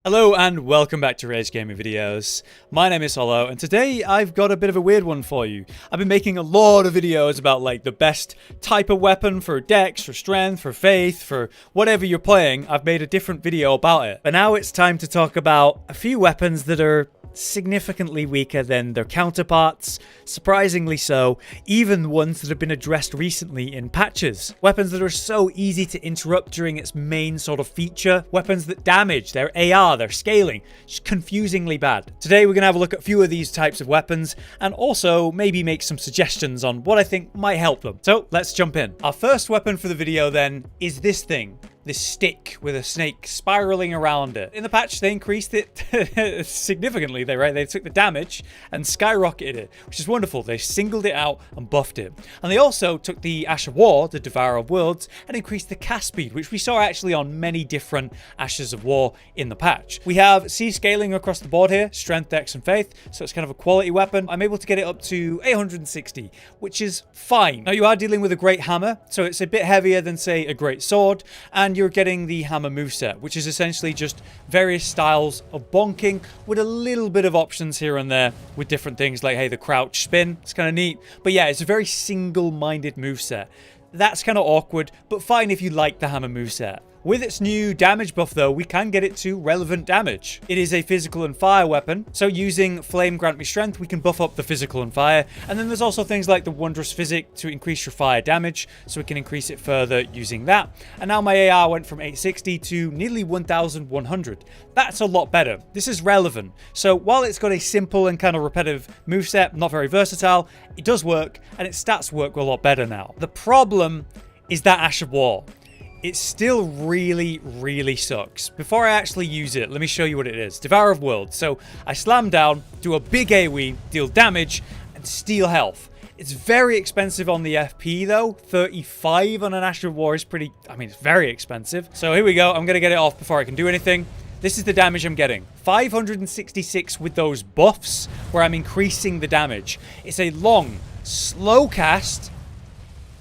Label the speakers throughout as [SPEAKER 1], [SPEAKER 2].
[SPEAKER 1] Hello and welcome back to RageGamingVideos. My name is Hollow and today I've got a bit of a weird one for you. I've been making a lot of videos about like the best type of weapon for dex, for strength, for faith, for whatever you're playing. I've made a different video about it. But now it's time to talk about a few weapons that are significantly weaker than their counterparts, surprisingly so, even ones that have been addressed recently in patches. Weapons that are so easy to interrupt during its main sort of feature, weapons that damage, their AR, their scaling, just confusingly bad. Today we're going to have a look at a few of these types of weapons and also maybe make some suggestions on what I think might help them. So let's jump in. Our first weapon for the video then is this thing. This stick with a snake spiraling around it. In the patch, they increased it significantly. They took the damage and skyrocketed it, which is wonderful. They singled it out and buffed it. And they also took the Ash of War, the Devourer of Worlds, and increased the cast speed, which we saw actually on many different Ashes of War in the patch. We have C scaling across the board here, strength, dex, and faith, so it's kind of a quality weapon. I'm able to get it up to 860, which is fine. Now, you are dealing with a great hammer, so it's a bit heavier than, say, a great sword, and you're getting the hammer moveset, which is essentially just various styles of bonking with a little bit of options here and there with different things like, hey, the crouch spin. It's kind of neat. But yeah, it's a very single-minded moveset. That's kind of awkward, but fine if you like the hammer moveset. With its new damage buff though, we can get it to relevant damage. It is a physical and fire weapon, so using Flame Grant Me Strength, we can buff up the physical and fire. And then there's also things like the Wondrous Physic to increase your fire damage, so we can increase it further using that. And now my AR went from 860 to nearly 1100. That's a lot better. This is relevant. So while it's got a simple and kind of repetitive moveset, not very versatile, it does work, and its stats work a lot better now. The problem is that Ash of War. It still really sucks. Before I actually use it, let me show you what it is. Devourer of Worlds. So I slam down, do a big AoE, deal damage, and steal health. It's very expensive on the FP though. 35 on an Ash of War is pretty, it's very expensive. So here we go. I'm going to get it off before I can do anything. This is the damage I'm getting. 566 with those buffs where I'm increasing the damage. It's a long, slow cast,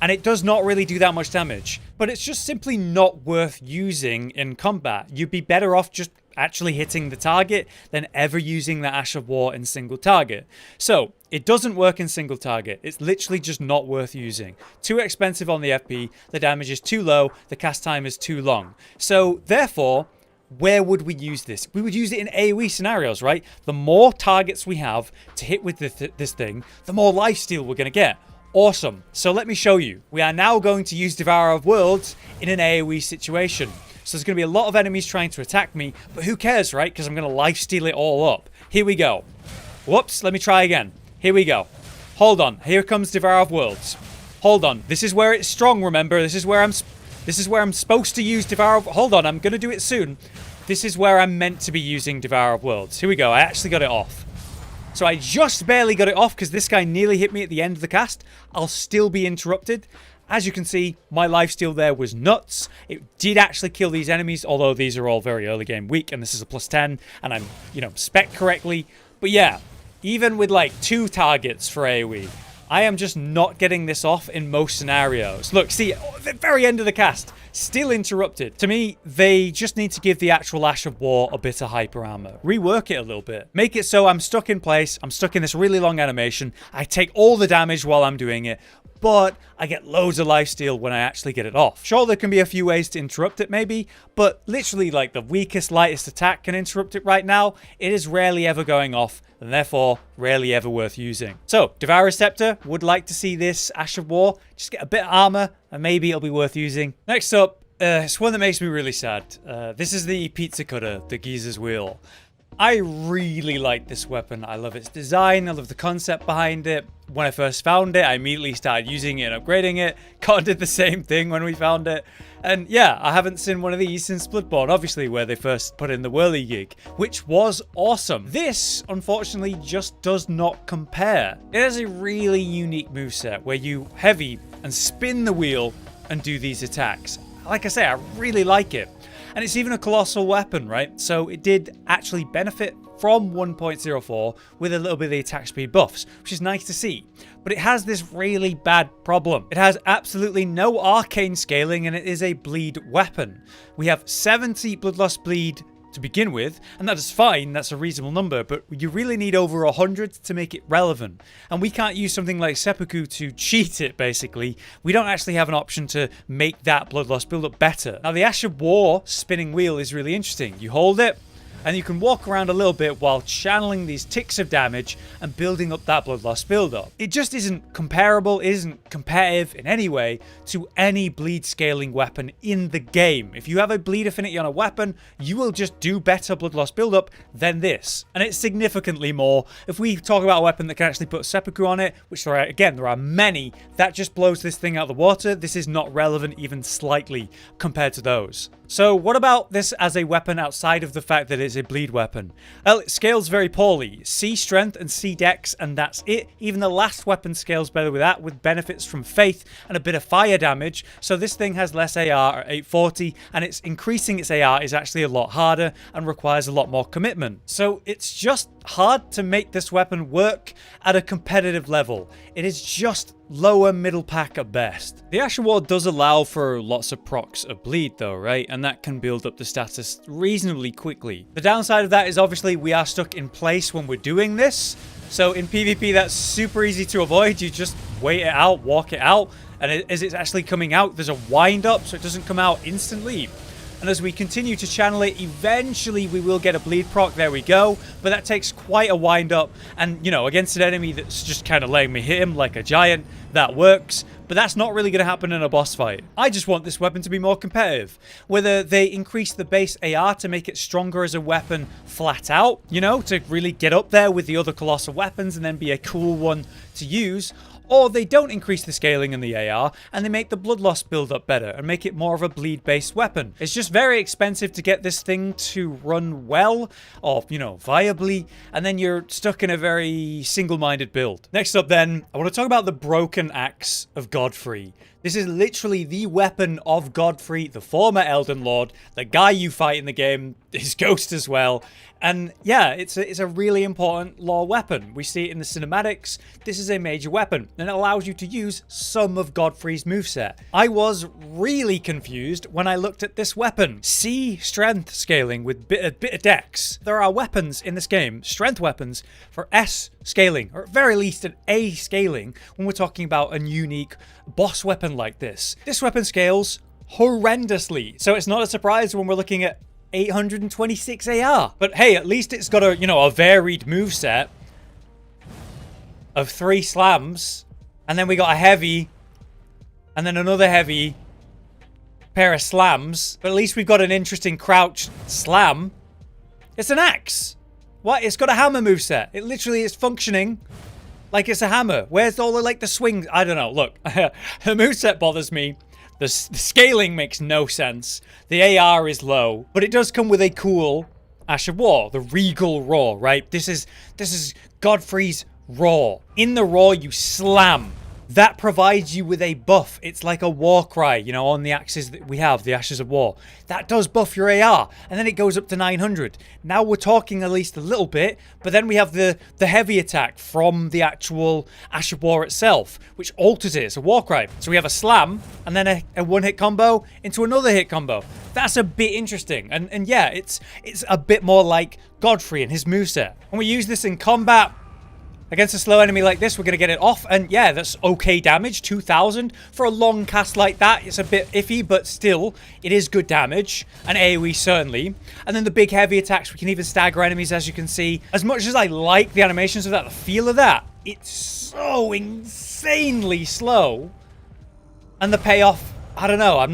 [SPEAKER 1] and it does not really do that much damage. But it's just simply not worth using in combat. You'd be better off just actually hitting the target than ever using the Ash of War in single target. So, it doesn't work in single target. It's literally just not worth using. Too expensive on the FP, the damage is too low, the cast time is too long. So, therefore, where would we use this? We would use it in AoE scenarios, right? The more targets we have to hit with this thing, the more lifesteal we're going to get. Awesome. So let me show you. We are now going to use Devourer of Worlds in an AoE situation. So there's going to be a lot of enemies trying to attack me, but who cares, right? Because I'm going to lifesteal it all up. Here we go. Whoops, let me try again. Here we go. Hold on. Here comes Devourer of Worlds. Hold on. This is where it's strong, remember? This is where I'm supposed to use Devourer of... Hold on, I'm going to do it soon. This is where I'm meant to be using Devourer of Worlds. Here we go. I actually got it off. So I just barely got it off because this guy nearly hit me at the end of the cast. I'll still be interrupted. As you can see, my lifesteal there was nuts. It did actually kill these enemies, although these are all very early game weak, and this is a +10, and I'm, spec correctly. But yeah, even with like 2 targets for AoE, I am just not getting this off in most scenarios. Look, see, at the very end of the cast, still interrupted. To me, they just need to give the actual Ash of War a bit of hyper armor. Rework it a little bit. Make it so I'm stuck in place. I'm stuck in this really long animation. I take all the damage while I'm doing it, but I get loads of lifesteal when I actually get it off. Sure, there can be a few ways to interrupt it maybe, but literally like the weakest, lightest attack can interrupt it right now. It is rarely ever going off, and therefore rarely ever worth using. So, Devourer Scepter would like to see this Ash of War just get a bit of armor, and maybe it'll be worth using. Next up, it's one that makes me really sad. This is the Pizza Cutter, the Ghiza's Wheel. I really like this weapon. I love its design. I love the concept behind it. When I first found it, I immediately started using it and upgrading it. God did the same thing when we found it. And yeah, I haven't seen one of these since Bloodborne, obviously, where they first put in the whirly gig, which was awesome. This, unfortunately, just does not compare. It has a really unique moveset where you heavy and spin the wheel and do these attacks. Like I say, I really like it. And it's even a colossal weapon, right? So it did actually benefit from 1.04 with a little bit of the attack speed buffs, which is nice to see. But it has this really bad problem. It has absolutely no arcane scaling, and it is a bleed weapon. We have 70 bloodlust bleed to begin with, and that is fine, that's a reasonable number, but you really need over 100 to make it relevant. And we can't use something like seppuku to cheat it, basically. We don't actually have an option to make that blood loss build up better. Now, the Ash of War spinning wheel is really interesting. You hold it, and you can walk around a little bit while channeling these ticks of damage and building up that blood loss build-up. It just isn't comparable, it isn't competitive in any way to any bleed scaling weapon in the game. If you have a bleed affinity on a weapon, you will just do better blood loss build-up than this. And it's significantly more. If we talk about a weapon that can actually put seppuku on it, which there are many, that just blows this thing out of the water. This is not relevant even slightly compared to those. So what about this as a weapon outside of the fact that it's a bleed weapon? Well, it scales very poorly. C strength and C dex, and that's it. Even the last weapon scales better with that, with benefits from faith and a bit of fire damage. So this thing has less AR at 840, and it's increasing its AR is actually a lot harder and requires a lot more commitment. So it's just hard to make this weapon work at a competitive level. It is just lower middle pack at best. The Ash of War does allow for lots of procs of bleed though, right? And that can build up the status reasonably quickly. The downside of that is obviously we are stuck in place when we're doing this. So in PvP, that's super easy to avoid. You just wait it out, walk it out, and as it's actually coming out, there's a wind up so it doesn't come out instantly. And as we continue to channel it, eventually we will get a bleed proc, there we go. But that takes quite a wind up. And, you know, against an enemy that's just kind of letting me hit him like a giant, that works. But that's not really going to happen in a boss fight. I just want this weapon to be more competitive. Whether they increase the base AR to make it stronger as a weapon flat out, you know, to really get up there with the other colossal weapons and then be a cool one to use. Or they don't increase the scaling in the AR and they make the blood loss build up better and make it more of a bleed based weapon. It's just very expensive to get this thing to run well or, you know, viably, and then you're stuck in a very single-minded build. Next up then, I want to talk about the broken axe of Godfrey. This is literally the weapon of Godfrey, the former Elden Lord, the guy you fight in the game, his ghost as well. And yeah, it's a really important lore weapon. We see it in the cinematics. This is a major weapon, and it allows you to use some of Godfrey's moveset. I was really confused when I looked at this weapon. C strength scaling with bit of dex. There are weapons in this game, strength weapons, for S scaling, or at very least an A scaling, when we're talking about a unique boss weapon like this. This weapon scales horrendously, so it's not a surprise when we're looking at 826 AR. But hey, at least it's got a, you know, a varied moveset of 3 slams, and then we got a heavy, and then another heavy pair of slams. But at least we've got an interesting crouch slam. It's an axe. What? It's got a hammer moveset. It literally is functioning like it's a hammer. Where's all the, like, the swings? I don't know. Look, the moveset bothers me. The scaling makes no sense. The AR is low, but it does come with a cool Ash of War, the regal roar, right? This is Godfrey's roar. In the roar, you slam. That provides you with a buff. It's like a war cry, you know, on the axes that we have, the Ashes of War. That does buff your AR, and then it goes up to 900. Now we're talking at least a little bit, but then we have the heavy attack from the actual Ash of War itself, which alters it. It's a war cry. So we have a slam, and then a one-hit combo into another hit combo. That's a bit interesting. And yeah, it's a bit more like Godfrey and his moveset. When we use this in combat, against a slow enemy like this, we're going to get it off. And yeah, that's okay damage, 2,000. For a long cast like that, it's a bit iffy, but still, it is good damage. And AoE certainly. And then the big heavy attacks, we can even stagger enemies, as you can see. As much as I like the animations of that, the feel of that, it's so insanely slow. And the payoff, I don't know, I'm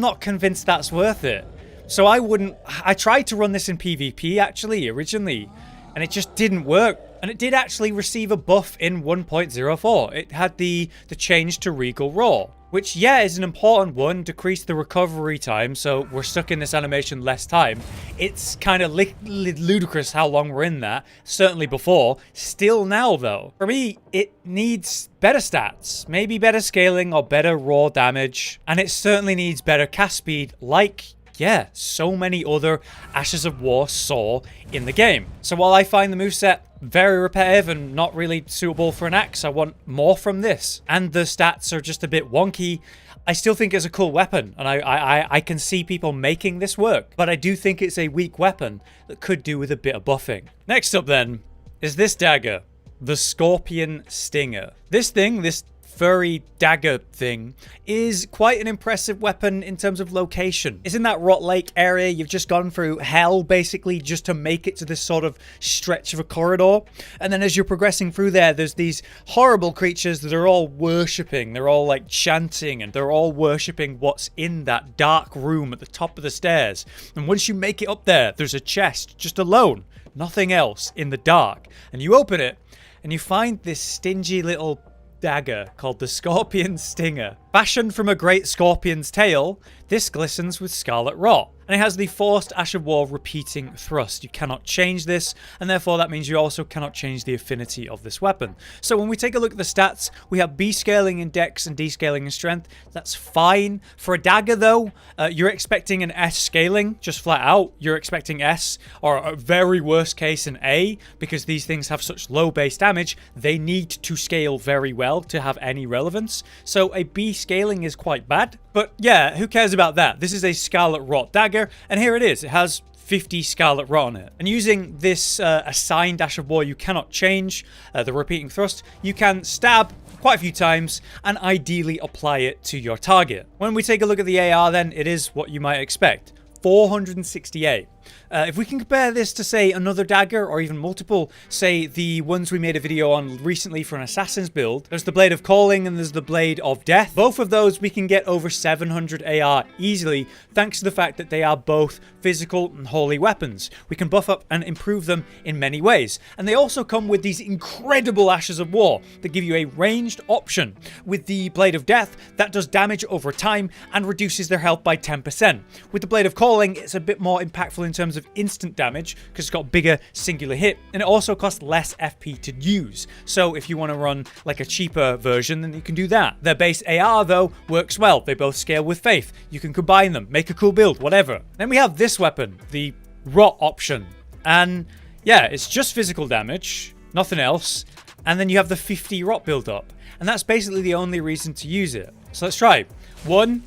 [SPEAKER 1] not convinced that's worth it. So I tried to run this in PvP, actually, originally. And it just didn't work. And it did actually receive a buff in 1.04. It had the change to Regal Roar, which, yeah, is an important one. Decrease the recovery time, so we're stuck in this animation less time. It's kind of ludicrous how long we're in that. Certainly before. Still now, though. For me, it needs better stats. Maybe better scaling or better raw damage. And it certainly needs better cast speed, like, yeah, so many other Ashes of War saw in the game. So while I find the moveset very repetitive and not really suitable for an axe, I want more from this. And the stats are just a bit wonky. I still think it's a cool weapon, and I can see people making this work, but I do think it's a weak weapon that could do with a bit of buffing. Next up then is this dagger, the Scorpion Stinger. This thing, this furry dagger thing, is quite an impressive weapon in terms of location. It's in that Rot Lake area. You've just gone through hell basically just to make it to this sort of stretch of a corridor, and then as you're progressing through there's these horrible creatures that are all worshipping. They're all like chanting, and they're all worshipping what's in that dark room at the top of the stairs. And once you make it up there's a chest just alone, nothing else, in the dark, and you open it and you find this stingy little dagger called the Scorpion Stinger. Fashioned from a great scorpion's tail, this glistens with scarlet rot, and it has the forced Ash of War repeating thrust. You cannot change this, and therefore that means you also cannot change the affinity of this weapon. So when we take a look at the stats, we have B scaling in dex and D scaling in strength. That's fine. For a dagger though, you're expecting an S scaling, just flat out. You're expecting S, or a very worst case an A, because these things have such low base damage, they need to scale very well to have any relevance. So a B scaling is quite bad, but yeah, who cares about that? This is a Scarlet Rot dagger, and here it is. It has 50 Scarlet Rot on it. And using this assigned Ash of War you cannot change, the repeating thrust, you can stab quite a few times and ideally apply it to your target. When we take a look at the AR then, it is what you might expect. 468. If we can compare this to, say, another dagger, or even multiple, say the ones we made a video on recently for an Assassin's build, there's the Blade of Calling and there's the Blade of Death. Both of those we can get over 700 AR easily, thanks to the fact that they are both physical and holy weapons. We can buff up and improve them in many ways. And they also come with these incredible Ashes of War that give you a ranged option. With the Blade of Death, that does damage over time and reduces their health by 10%. With the Blade of Calling, it's a bit more impactful in terms of instant damage because it's got a bigger singular hit, and it also costs less FP to use. So if you want to run like a cheaper version, then you can do that. Their base AR though works well. They both scale with faith. You can combine them, make a cool build, whatever. Then we have this weapon, the Rot option, and yeah, it's just physical damage, nothing else. And then you have the 50 Rot build up, and that's basically the only reason to use it. So let's try. 1,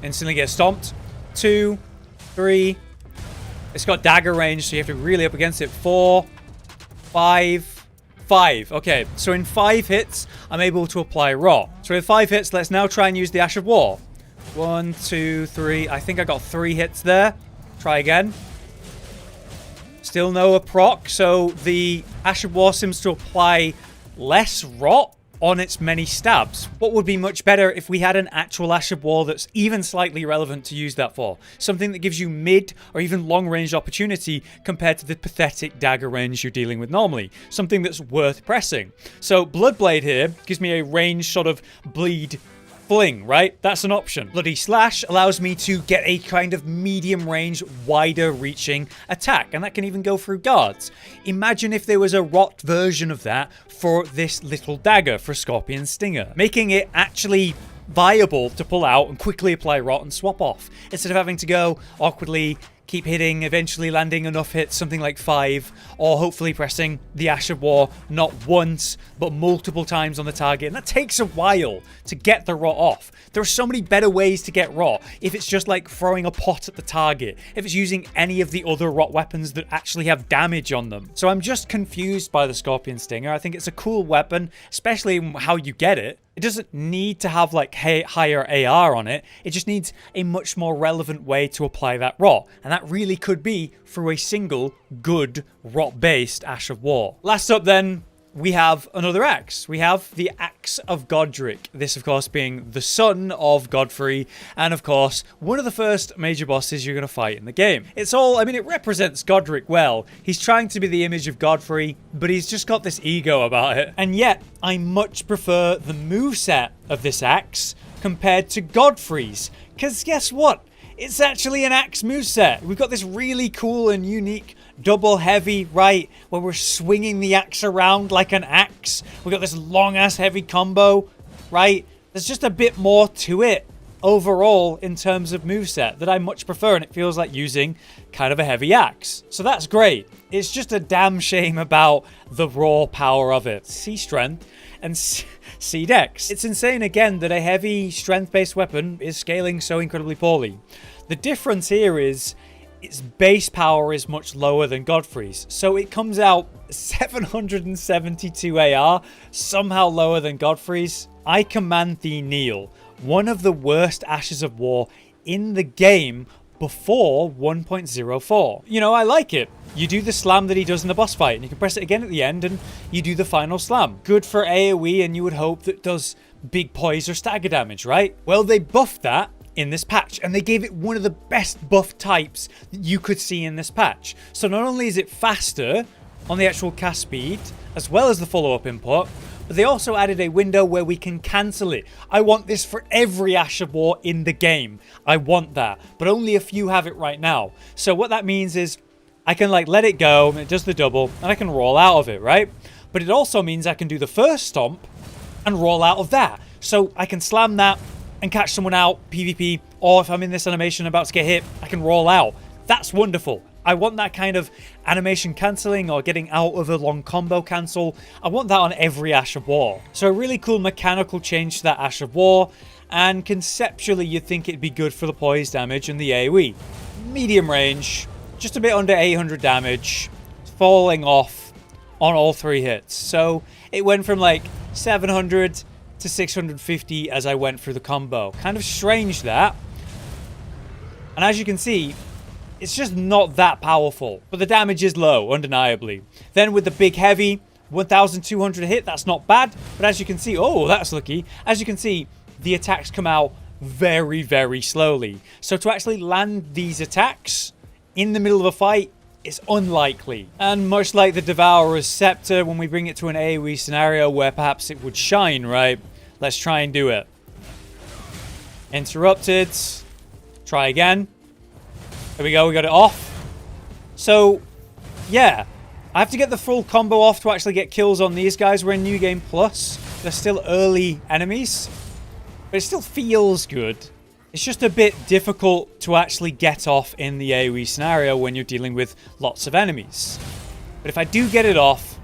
[SPEAKER 1] instantly get stomped. 2, 3. It's got dagger range, so you have to be really up against it. 4, 5. Okay, so in 5 hits, I'm able to apply Rot. So with 5 hits, let's now try and use the Ash of War. 1, 2, 3. I think I got 3 hits there. Try again. Still no proc, so the Ash of War seems to apply less Rot on its many stabs. What would be much better if we had an actual Ash of War that's even slightly relevant to use that for. Something that gives you mid or even long range opportunity compared to the pathetic dagger range you're dealing with normally. Something that's worth pressing. So Bloodblade here gives me a range sort of bleed fling, right? That's an option. Bloody Slash allows me to get a kind of medium range, wider reaching attack, and that can even go through guards. Imagine if there was a Rot version of that for this little dagger for Scorpion Stinger, making it actually viable to pull out and quickly apply Rot and swap off, instead of having to go awkwardly, keep hitting, eventually landing enough hits, something like 5, or hopefully pressing the Ash of War not once, but multiple times on the target. And that takes a while to get the Rot off. There are so many better ways to get Rot if it's just like throwing a pot at the target, if it's using any of the other Rot weapons that actually have damage on them. So I'm just confused by the Scorpion Stinger. I think it's a cool weapon, especially how you get it. It doesn't need to have like higher AR on it. It just needs a much more relevant way to apply that Rot. And that really could be through a single good Rot-based Ash of War. Last up then, we have another axe. We have the Axe of Godrick. This, of course, being the son of Godfrey, and of course, one of the first major bosses you're going to fight in the game. It's all, I mean, it represents Godrick well. He's trying to be the image of Godfrey, but he's just got this ego about it. And yet, I much prefer the moveset of this axe compared to Godfrey's. Because guess what? It's actually an axe moveset. We've got this really cool and unique double heavy, right, where we're swinging the axe around like an axe. We've got this long ass heavy combo, right? There's just a bit more to it overall in terms of moveset that I much prefer, and it feels like using kind of a heavy axe. So that's great. It's just a damn shame about the raw power of it. C strength and C dex. It's insane again that a heavy strength-based weapon is scaling so incredibly poorly. The difference here is its base power is much lower than Godfrey's, so it comes out 772 AR, somehow lower than Godfrey's. I command thee kneel, one of the worst Ashes of War in the game before 1.04. You know, I like it. You do the slam that he does in the boss fight, and you can press it again at the end, and you do the final slam. Good for AoE, and you would hope that does big poise or stagger damage, right? Well, they buffed that in this patch, and they gave it one of the best buff types that you could see in this patch. So not only is it faster on the actual cast speed, as well as the follow-up input, but they also added a window where we can cancel it. I want this for every Ash of War in the game. I want that, but only a few have it right now. So what that means is I can like let it go, and it does the double, and I can roll out of it, right? But it also means I can do the first stomp and roll out of that. So I can slam that and catch someone out, PvP, or if I'm in this animation about to get hit, I can roll out. That's wonderful. I want that kind of animation cancelling or getting out of a long combo cancel. I want that on every Ash of War. So a really cool mechanical change to that Ash of War, and conceptually you'd think it'd be good for the poise damage and the AoE. Medium range, just a bit under 800 damage, falling off on all 3 hits. So it went from like 700 to 650 as I went through the combo. Kind of strange that. And as you can see, it's just not that powerful, but the damage is low, undeniably. Then with the big heavy, 1,200 hit, that's not bad, but as you can see, oh, that's lucky. As you can see, the attacks come out very, very slowly. So to actually land these attacks in the middle of a fight is unlikely. And much like the Devourer's Scepter, when we bring it to an AoE scenario where perhaps it would shine, right? Let's try and do it. Interrupted. Try again. There we go, we got it off. So, yeah. I have to get the full combo off to actually get kills on these guys. We're in New Game Plus. They're still early enemies. But it still feels good. It's just a bit difficult to actually get off in the AoE scenario when you're dealing with lots of enemies. But if I do get it off,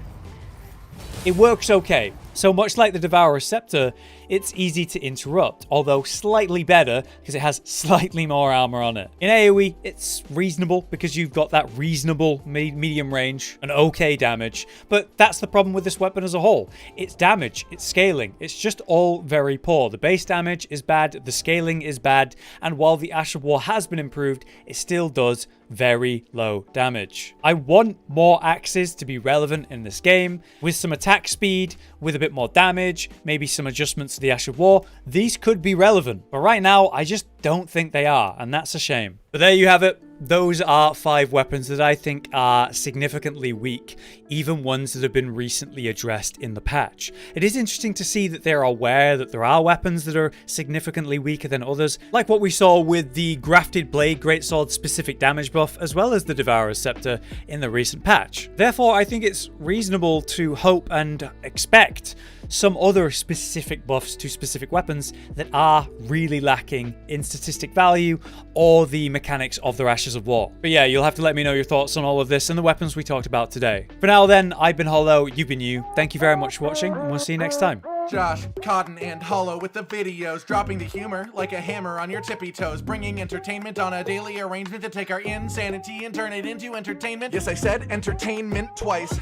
[SPEAKER 1] it works okay. So much like the Devourer's Scepter, it's easy to interrupt, although slightly better because it has slightly more armor on it. In AoE, it's reasonable because you've got that reasonable medium range and okay damage, but that's the problem with this weapon as a whole. It's damage, it's scaling, it's just all very poor. The base damage is bad, the scaling is bad, and while the Ash of War has been improved, it still does very low damage. I want more axes to be relevant in this game, with some attack speed, with a bit more damage, maybe some adjustments to the Ash of War. These could be relevant, but right now I just don't think they are, and that's a shame. But there you have it. Those are 5 weapons that I think are significantly weak, even ones that have been recently addressed in the patch. It is interesting to see that they're aware that there are weapons that are significantly weaker than others, like what we saw with the Grafted Blade Greatsword specific damage buff, as well as the Devourer's Scepter in the recent patch. Therefore, I think it's reasonable to hope and expect some other specific buffs to specific weapons that are really lacking in statistic value or the mechanics of their Ashes of War. But yeah, you'll have to let me know your thoughts on all of this and the weapons we talked about today. For now then, I've been Hollow, you've been you. Thank you very much for watching, and we'll see you next time.
[SPEAKER 2] Josh, Cotton, and Hollow with the videos, dropping the humor like a hammer on your tippy toes, bringing entertainment on a daily arrangement to take our insanity and turn it into entertainment. Yes, I said entertainment twice,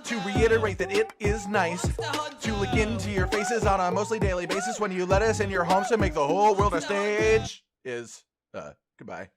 [SPEAKER 2] to reiterate that it is nice to look into your faces on a mostly daily basis when you let us in your homes to make the whole world a stage. Goodbye.